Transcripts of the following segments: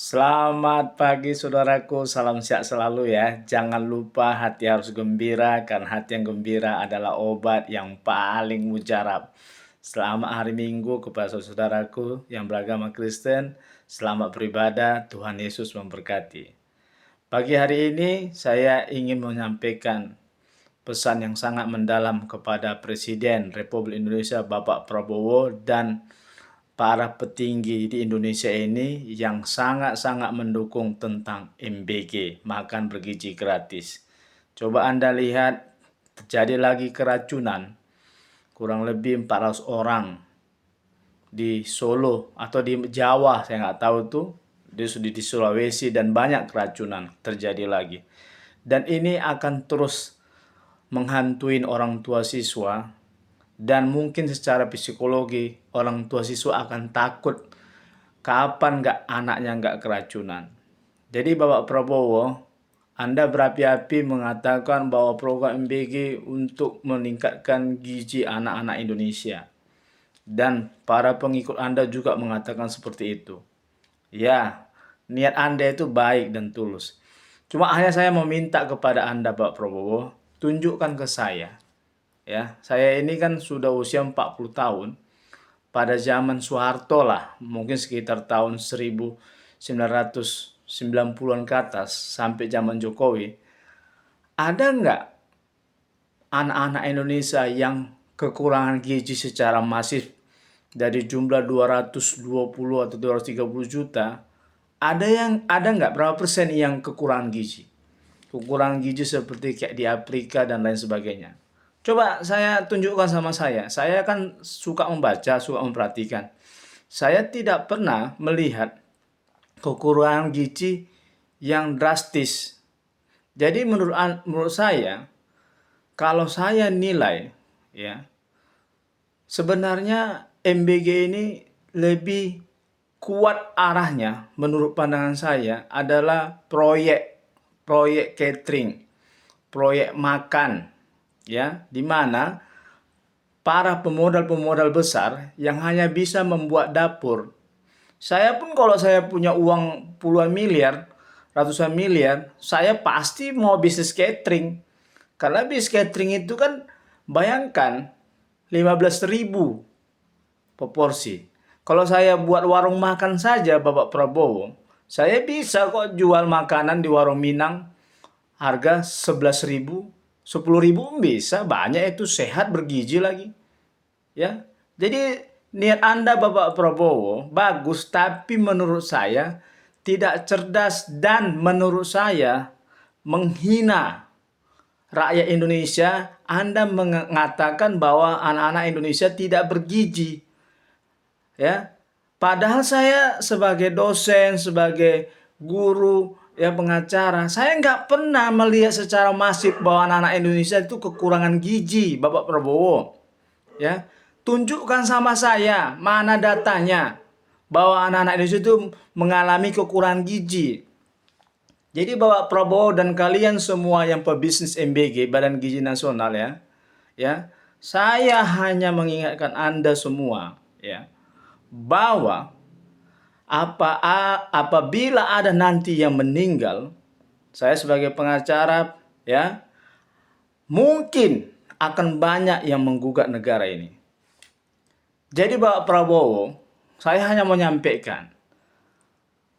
Selamat pagi saudaraku, salam sehat selalu ya. Jangan lupa hati harus gembira, karena hati yang gembira adalah obat yang paling mujarab. Selamat hari Minggu kepada saudaraku yang beragama Kristen. Selamat beribadah, Tuhan Yesus memberkati. Pagi hari ini saya ingin menyampaikan pesan yang sangat mendalam kepada Presiden Republik Indonesia Bapak Prabowo dan para petinggi di Indonesia ini yang sangat-sangat mendukung tentang MBG, makan bergizi gratis. Coba Anda lihat, terjadi lagi keracunan, kurang lebih 400 orang di Solo atau di Jawa, saya nggak tahu tuh, di Sulawesi, dan banyak keracunan terjadi lagi. Dan ini akan terus menghantuin orang tua siswa, dan mungkin secara psikologi orang tua siswa akan takut kapan anaknya nggak keracunan. Jadi Bapak Prabowo, Anda berapi-api mengatakan bahwa program MBG untuk meningkatkan gizi anak-anak Indonesia. Dan para pengikut Anda juga mengatakan seperti itu. Ya, niat Anda itu baik dan tulus. Cuma hanya saya meminta kepada Anda Bapak Prabowo, tunjukkan ke saya. Ya, saya ini kan sudah usia 40 tahun. Pada zaman Soeharto lah, mungkin sekitar tahun 1990-an ke atas sampai zaman Jokowi, ada nggak anak-anak Indonesia yang kekurangan gizi secara masif dari jumlah 220 atau 230 juta? Ada nggak berapa persen yang kekurangan gizi? Kekurangan gizi seperti kayak di Afrika dan lain sebagainya. Coba saya tunjukkan sama saya. Saya kan suka membaca, suka memperhatikan. Saya tidak pernah melihat kekurangan gizi yang drastis. Jadi menurut saya, kalau saya nilai, ya, sebenarnya MBG ini lebih kuat arahnya menurut pandangan saya adalah proyek catering, proyek makan, ya, di mana para pemodal-pemodal besar yang hanya bisa membuat dapur. Saya pun kalau saya punya uang puluhan miliar, ratusan miliar, saya pasti mau bisnis catering. Karena bisnis catering itu kan, bayangkan 15.000 per porsi. Kalau saya buat warung makan saja Bapak Prabowo, saya bisa kok jual makanan di warung Minang harga 11.000, 10.000 bisa, banyak itu, sehat, bergizi lagi. Ya. Jadi niat Anda Bapak Prabowo bagus, tapi menurut saya tidak cerdas dan menurut saya menghina rakyat Indonesia. Anda mengatakan bahwa anak-anak Indonesia tidak bergizi. Ya. Padahal saya sebagai dosen, sebagai guru, ya, pengacara, saya nggak pernah melihat secara masif bahwa anak-anak Indonesia itu kekurangan gizi, Bapak Prabowo. Ya, tunjukkan sama saya mana datanya bahwa anak-anak Indonesia itu mengalami kekurangan gizi. Jadi Bapak Prabowo dan kalian semua yang pebisnis MBG, Badan Gizi Nasional, ya, saya hanya mengingatkan Anda semua, ya, bahwa apabila ada nanti yang meninggal, saya sebagai pengacara, ya, mungkin akan banyak yang menggugat negara ini. Jadi Bapak Prabowo, saya hanya menyampaikan,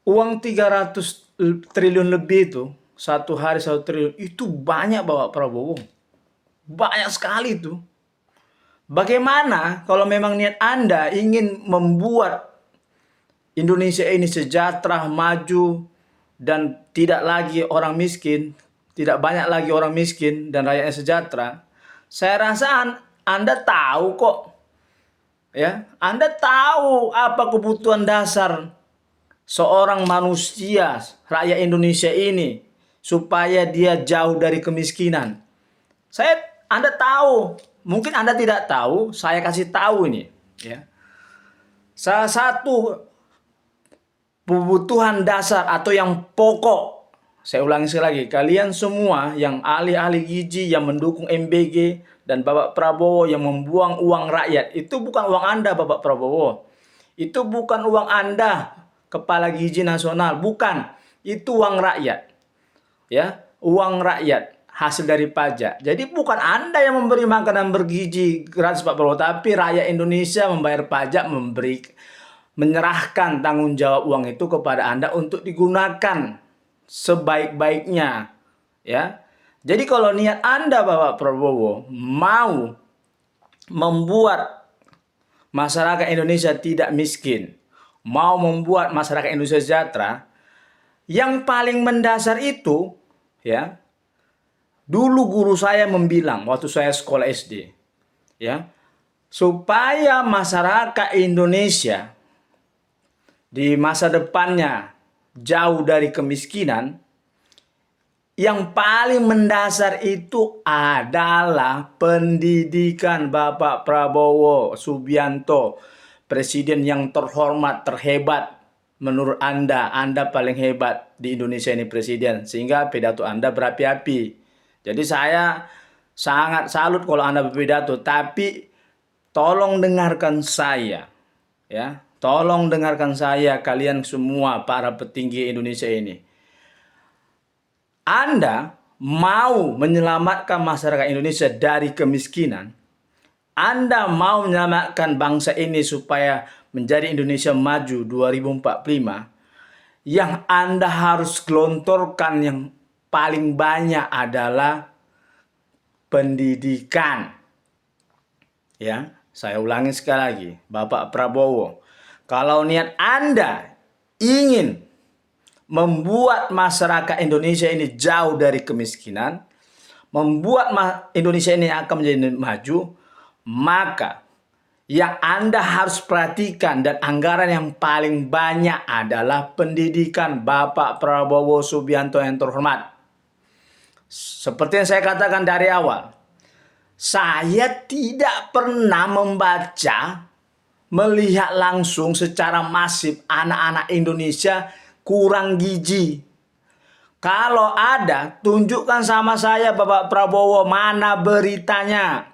uang 300 triliun lebih itu, satu hari 1 triliun, itu banyak Bapak Prabowo. Banyak sekali itu. Bagaimana kalau memang niat Anda ingin membuat Indonesia ini sejahtera, maju, dan tidak lagi orang miskin, tidak banyak lagi orang miskin dan rakyatnya sejahtera, saya rasa Anda tahu kok. Ya, Anda tahu apa kebutuhan dasar seorang manusia, rakyat Indonesia ini, supaya dia jauh dari kemiskinan. Anda tahu, mungkin Anda tidak tahu, saya kasih tahu ini, ya. Salah satu kebutuhan dasar atau yang pokok, saya ulangi sekali lagi, kalian semua yang ahli-ahli gizi yang mendukung MBG dan Bapak Prabowo yang membuang uang rakyat, itu bukan uang Anda Bapak Prabowo. Itu bukan uang Anda kepala gizi nasional. Bukan, itu uang rakyat. Ya, uang rakyat hasil dari pajak. Jadi bukan Anda yang memberi makanan bergizi gratis Pak Prabowo, tapi rakyat Indonesia membayar pajak, menyerahkan tanggung jawab uang itu kepada Anda untuk digunakan sebaik-baiknya, ya. Jadi kalau niat Anda Bapak Prabowo mau membuat masyarakat Indonesia tidak miskin, mau membuat masyarakat Indonesia sejahtera, yang paling mendasar itu, ya, dulu guru saya membilang waktu saya sekolah SD, ya, supaya masyarakat Indonesia di masa depannya jauh dari kemiskinan, yang paling mendasar itu adalah pendidikan. Bapak Prabowo Subianto, presiden yang terhormat, terhebat. Menurut Anda paling hebat di Indonesia ini presiden, sehingga pidato Anda berapi-api. Jadi saya sangat salut kalau Anda berpidato, tapi tolong dengarkan saya, ya. Tolong dengarkan saya, kalian semua para petinggi Indonesia ini. Anda mau menyelamatkan masyarakat Indonesia dari kemiskinan, Anda mau menyelamatkan bangsa ini supaya menjadi Indonesia maju 2045, yang Anda harus gelontorkan yang paling banyak adalah pendidikan. Ya, saya ulangi sekali lagi, Bapak Prabowo, kalau niat Anda ingin membuat masyarakat Indonesia ini jauh dari kemiskinan, membuat Indonesia ini akan menjadi maju, maka yang Anda harus perhatikan dan anggaran yang paling banyak adalah pendidikan. Bapak Prabowo Subianto yang terhormat, seperti yang saya katakan dari awal, saya tidak pernah melihat langsung secara masif anak-anak Indonesia kurang gizi. Kalau ada, tunjukkan sama saya Bapak Prabowo, mana beritanya.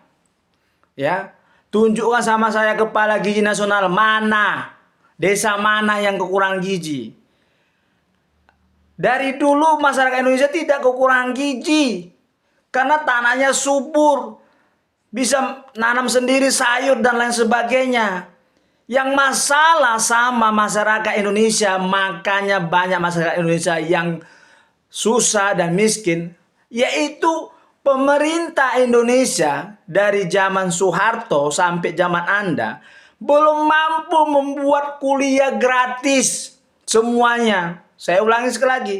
Ya, tunjukkan sama saya kepala gizi nasional, mana desa mana yang kekurangan gizi. Dari dulu masyarakat Indonesia tidak kekurangan gizi, karena tanahnya subur, bisa nanam sendiri sayur dan lain sebagainya. Yang masalah sama masyarakat Indonesia, makanya banyak masyarakat Indonesia yang susah dan miskin, yaitu pemerintah Indonesia dari zaman Soeharto sampai zaman Anda belum mampu membuat kuliah gratis semuanya. Saya ulangi sekali lagi.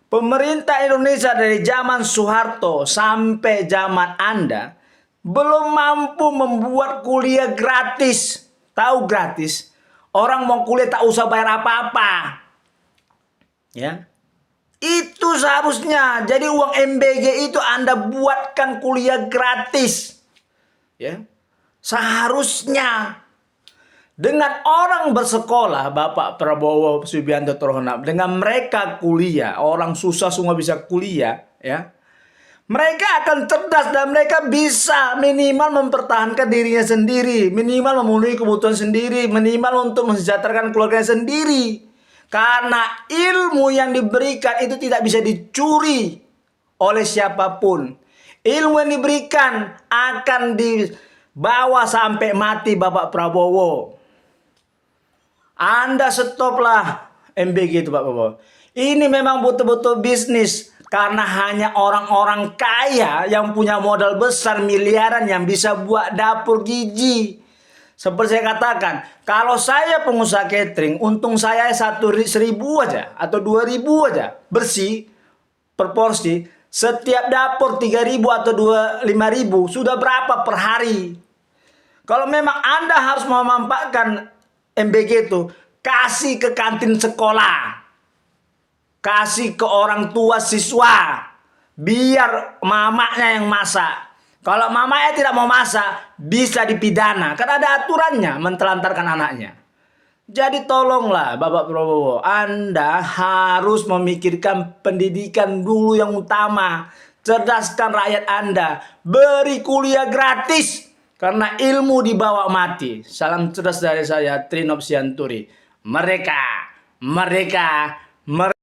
Pemerintah Indonesia dari zaman Soeharto sampai zaman Anda belum mampu membuat kuliah gratis. Tahu gratis? Orang mau kuliah tak usah bayar apa-apa. Ya. Itu seharusnya. Jadi uang MBG itu Anda buatkan kuliah gratis. Ya. Seharusnya. Dengan orang bersekolah, Bapak Prabowo Subianto terhormat, dengan mereka kuliah, orang susah semua bisa kuliah, ya. Mereka akan cerdas dan mereka bisa minimal mempertahankan dirinya sendiri, minimal memenuhi kebutuhan sendiri, minimal untuk mensejahterakan keluarganya sendiri. Karena ilmu yang diberikan itu tidak bisa dicuri oleh siapapun. Ilmu yang diberikan akan dibawa sampai mati Bapak Prabowo. Anda stoplah MBG itu Pak Prabowo. Ini memang betul-betul bisnis. Karena hanya orang-orang kaya yang punya modal besar miliaran yang bisa buat dapur gizi. Seperti saya katakan, kalau saya pengusaha catering, untung saya 1.000 aja atau 2.000 aja bersih per porsi. Setiap dapur 3.000 atau 5.000 sudah berapa per hari? Kalau memang Anda harus memanfaatkan MBG itu, kasih ke kantin sekolah. Kasih ke orang tua siswa, biar mamanya yang masak. Kalau mamanya tidak mau masak, bisa dipidana. Karena ada aturannya mentelantarkan anaknya. Jadi tolonglah Bapak Prabowo, Anda harus memikirkan pendidikan dulu yang utama. Cerdaskan rakyat Anda, beri kuliah gratis. Karena ilmu dibawa mati. Salam cerdas dari saya, Trinop Sianturi. Mereka Merdeka! Merdeka!